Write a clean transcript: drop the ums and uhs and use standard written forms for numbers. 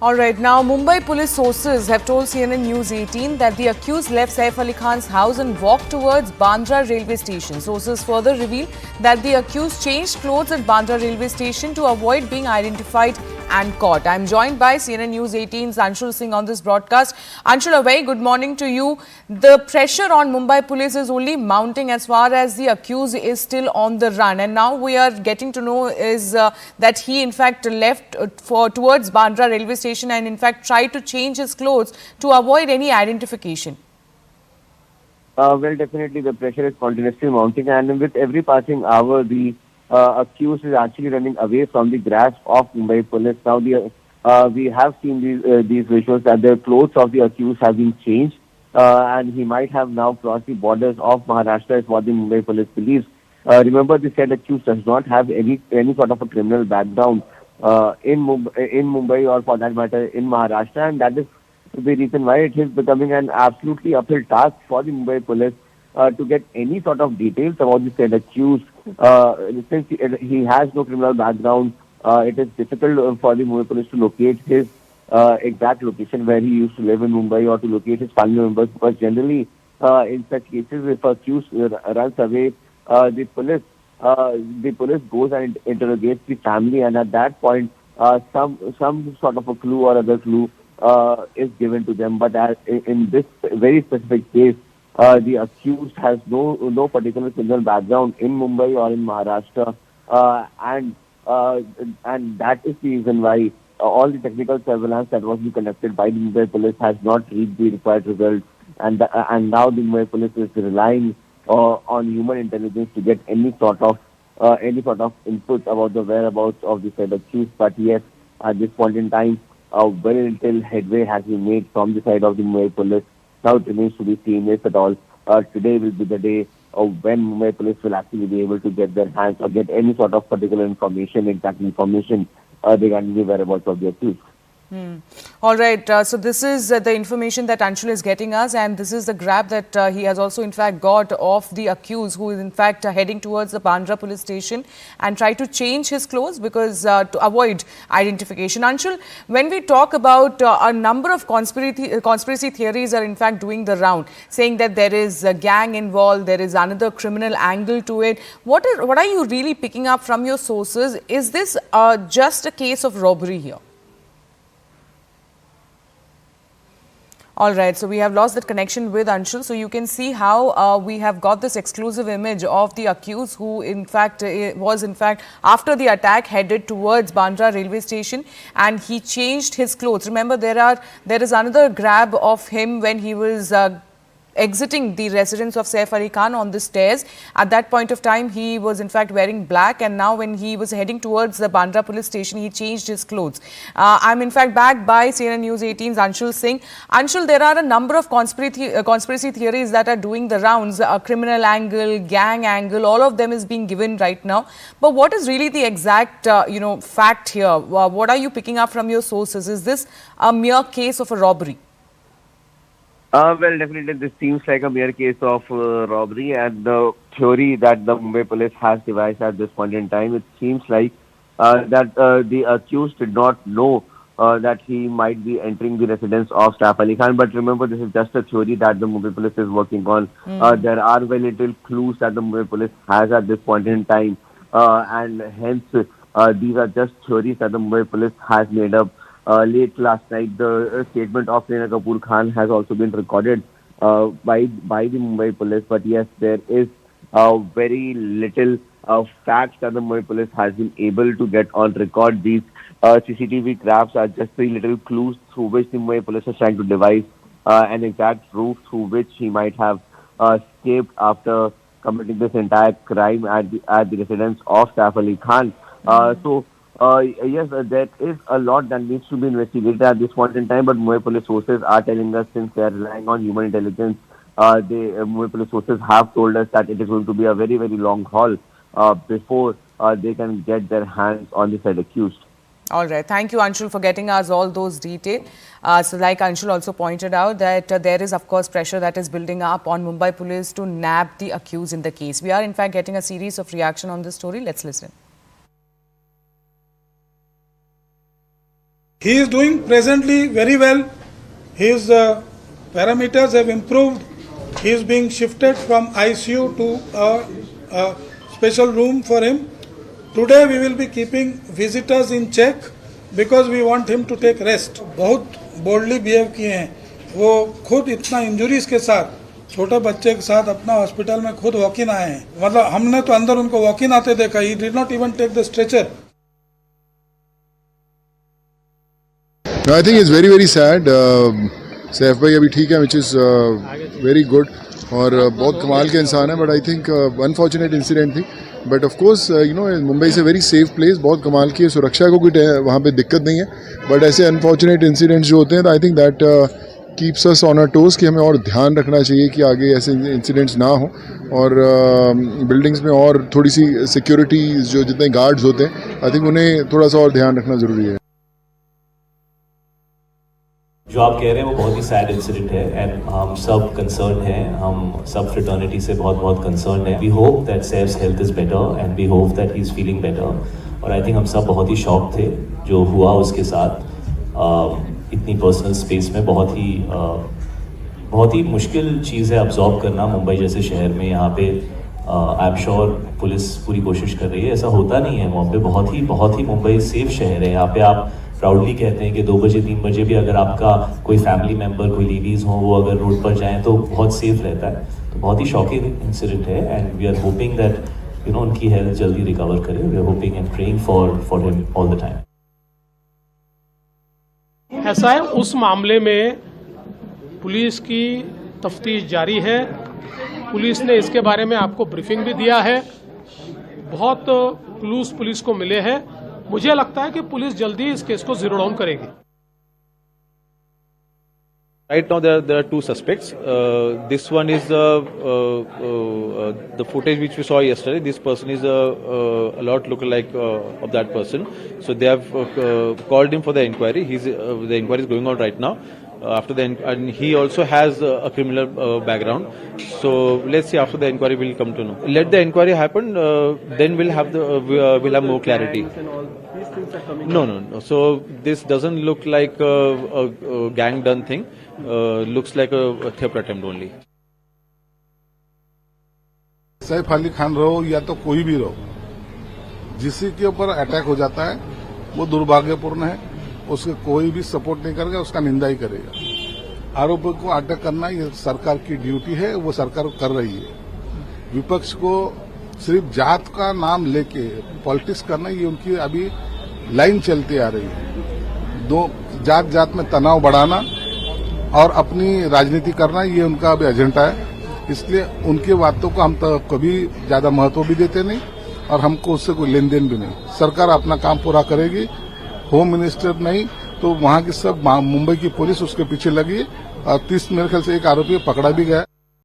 All right, now Mumbai police sources have told CNN News 18 that the accused left Saif Ali Khan's house and walked towards Bandra railway station. Sources further reveal that the accused changed clothes at Bandra railway station to avoid being identified and caught. I'm joined by CNN News 18's Anshul Singh on this broadcast. Anshul, a very good morning to you. The pressure on Mumbai police is only mounting as far as the accused is still on the run. And now we are getting to know is that he in fact left towards Bandra railway station and in fact tried to change his clothes to avoid any identification. Well, definitely the pressure is continuously mounting, and with every passing hour, the accused is actually running away from the grasp of Mumbai police. Now, we have seen these visuals that the clothes of the accused have been changed, and he might have now crossed the borders of Maharashtra, is what the Mumbai police believes. Remember, the said accused does not have any sort of a criminal background in Mumbai, or for that matter in Maharashtra, and that is the reason why it is becoming an absolutely uphill task for the Mumbai police to get any sort of details about the said accused. Since he has no criminal background, it is difficult for the Mumbai police to locate his exact location where he used to live in Mumbai, or to locate his family members, because generally in such cases, if accused runs away, the police goes and interrogates the family, and at that point, some sort of a clue or other clue is given to them. But in this very specific case, the accused has no particular criminal background in Mumbai or in Maharashtra, and that is the reason why all the technical surveillance that was being conducted by the Mumbai police has not reached the required results, and now the Mumbai police is relying on human intelligence to get any sort of input about the whereabouts of the said accused. But yes, at this point in time, very little headway has been made from the side of the Mumbai police. Now it remains to be seen if at all today will be the day when Mumbai police will actually be able to get their hands or get any sort of particular information, exact information regarding the whereabouts of the accused. All right, so this is the information that Anshul is getting us, and this is the grab that he has also in fact got of the accused, who is in fact heading towards the Bandra police station and try to change his clothes because to avoid identification. Anshul, when we talk about a number of conspiracy theories are in fact doing the round, saying that there is a gang involved, there is another criminal angle to it. What are you really picking up from your sources? Is this just a case of robbery here? All right, so we have lost that connection with Anshul. So you can see how we have got this exclusive image of the accused, who in fact was in fact after the attack headed towards Bandra railway station, and he changed his clothes. Remember, there is another grab of him when he was exiting the residence of Saif Ali Khan on the stairs. At that point of time, he was in fact wearing black, and now when he was heading towards the Bandra police station, he changed his clothes. I'm in fact backed by CNN News 18's Anshul Singh. Anshul, there are a number of conspiracy theories that are doing the rounds. A criminal angle, gang angle, all of them is being given right now. But what is really the exact fact here? What are you picking up from your sources? Is this a mere case of a robbery? Well, definitely this seems like a mere case of robbery, and the theory that the Mumbai police has devised at this point in time, it seems like that the accused did not know that he might be entering the residence of Saif Ali Khan. But remember, this is just a theory that the Mumbai police is working on. There are very little clues that the Mumbai police has at this point in time, and hence these are just theories that the Mumbai police has made up. Late last night, the statement of Reena Kapoor Khan has also been recorded by the Mumbai police. But yes, there is very little facts that the Mumbai police has been able to get on record. These CCTV grabs are just very little clues through which the Mumbai police is trying to devise an exact route through which he might have escaped after committing this entire crime at the residence of Saif Ali Khan. Yes, there is a lot that needs to be investigated at this point in time, but Mumbai police sources are telling us, since they are relying on human intelligence, Mumbai police sources have told us that it is going to be a very, very long haul before they can get their hands on the said accused. All right. Thank you, Anshul, for getting us all those details. So like Anshul also pointed out that there is, of course, pressure that is building up on Mumbai police to nab the accused in the case. We are, in fact, getting a series of reaction on this story. Let's listen. He is doing presently very well. His parameters have improved. He is being shifted from ICU to a special room for him. Today we will be keeping visitors in check because we want him to take rest. बहुत boldly behave किए हैं वो, खुद इतना injuries के साथ छोटे बच्चे के साथ अपना हॉस्पिटल में खुद वॉक इन आए हैं. मतलब हमने तो अंदर उनको वॉक इन आते देखा. He did not even take the stretcher. I think it's very very sad. Saif भाई अभी ठीक है, which is very good और बहुत कमाल के इंसान है. But I think unfortunate incident थी. बट ऑफ कोर्स मुंबई से वेरी सेफ प्लेस, बहुत कमाल की सुरक्षा को कोई वहाँ पे दिक्कत नहीं है. बट ऐसे अनफॉर्चुनेट इंसिडेंट्स जो होते हैं, I think that keeps us on a toes कि हमें और ध्यान रखना चाहिए कि आगे ऐसे इंसिडेंट्स ना हो. और बिल्डिंग्स में और थोड़ी सी सिक्योरिटी, जो जितने गार्ड्स होते हैं, आई थिंक उन्हें थोड़ा सा और ध्यान रखना ज़रूरी है. जो आप कह रहे हैं वो बहुत ही सैड इंसिडेंट है एंड हम सब कंसर्न हैं. हम सब फ्रेटर्निटी से बहुत बहुत कंसर्न है. We hope that Saif's health is better and we hope that he is feeling better. और आई थिंक हम सब बहुत ही शॉक थे जो हुआ उसके साथ. इतनी पर्सनल स्पेस में बहुत ही मुश्किल चीज़ है अब्जॉर्ब करना मुंबई जैसे शहर में. यहाँ पे आई एम श्योर पुलिस पूरी कोशिश कर रही है. ऐसा होता नहीं है वहाँ पे. बहुत ही मुंबई सेफ शहर है. यहाँ पे आप प्राउडली कहते हैं कि 2 बजे 3 बजे भी अगर आपका कोई फैमिली मेम्बर, कोई लेडीज़ हो, वो अगर रोड पर जाएं तो बहुत सेफ रहता है. तो बहुत ही शॉकिंग इंसिडेंट है and we are hoping that उनकी हेल्थ जल्दी रिकवर करे. We are hoping and praying for him all the time. ऐसा है, उस मामले में पुलिस की तफ्तीश जारी है. पुलिस ने इसके बारे में आपको ब्रीफिंग भी दिया है. बहुत क्लूज पुलिस को मिले हैं. मुझे लगता है कि पुलिस जल्दी इस केस को जीरो डाउन करेगी. Right now there are 2 suspects. This one is the footage which we saw yesterday. This person is a lot lookalike of that person. So they have called him for the inquiry. The inquiry is going on right now. And he also has a criminal background. So let's see, after the inquiry we'll come to know. Let the inquiry happen, then we'll have more clarity. No. So this doesn't look like a gang done thing. Looks like a theft attempt only. Saif Ali Khan रहो या तो कोई भी रहो, जिसी के ऊपर attack हो जाता है वो दुर्भाग्यपूर्ण है. उसके कोई भी सपोर्ट नहीं करेगा, उसका निंदा ही करेगा. आरोपी को अटैक करना ये सरकार की ड्यूटी है, वो सरकार कर रही है. विपक्ष को सिर्फ जात का नाम लेके पॉलिटिक्स करना, ये उनकी अभी लाइन चलती आ रही है. दो जात में तनाव बढ़ाना और अपनी राजनीति करना, ये उनका अभी एजेंडा है. इसलिए उनकी बातों को हम तो कभी ज्यादा महत्व भी देते नहीं और हमको उससे कोई लेन देन भी नहीं. सरकार अपना काम पूरा करेगी. होम मिनिस्टर नहीं तो वहां की सब मुंबई की पुलिस उसके पीछे लगी और 30 मेरे ख्याल से एक आरोपी पकड़ा भी गया.